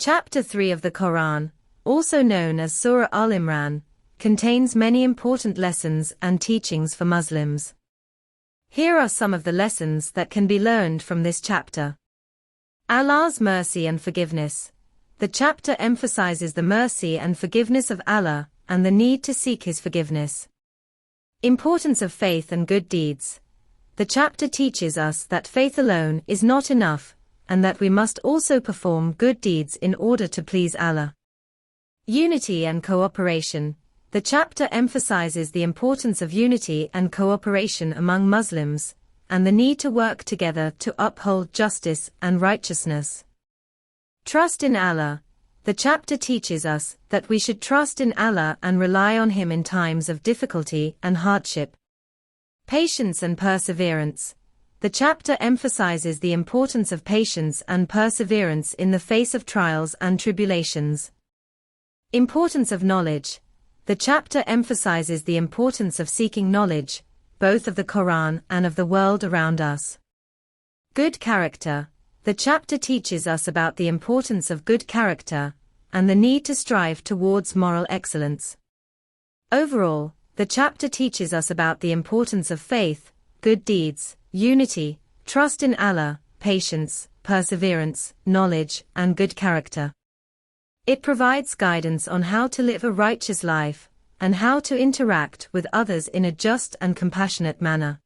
Chapter 3 of the Quran, also known as Surah Al-Imran, contains many important lessons and teachings for Muslims. Here are some of the lessons that can be learned from this chapter. Allah's mercy and forgiveness. The chapter emphasizes the mercy and forgiveness of Allah, and the need to seek His forgiveness. Importance of faith and good deeds. The chapter teaches us that faith alone is not enough, and that we must also perform good deeds in order to please Allah. Unity and cooperation. The chapter emphasizes the importance of unity and cooperation among Muslims, and the need to work together to uphold justice and righteousness. Trust in Allah. The chapter teaches us that we should trust in Allah and rely on Him in times of difficulty and hardship. Patience and perseverance. The chapter emphasizes the importance of patience and perseverance in the face of trials and tribulations. Importance of knowledge. The chapter emphasizes the importance of seeking knowledge, both of the Quran and of the world around us. Good character. The chapter teaches us about the importance of good character, and the need to strive towards moral excellence. Overall, the chapter teaches us about the importance of faith, good deeds, unity, trust in Allah, patience, perseverance, knowledge, and good character. It provides guidance on how to live a righteous life, and how to interact with others in a just and compassionate manner.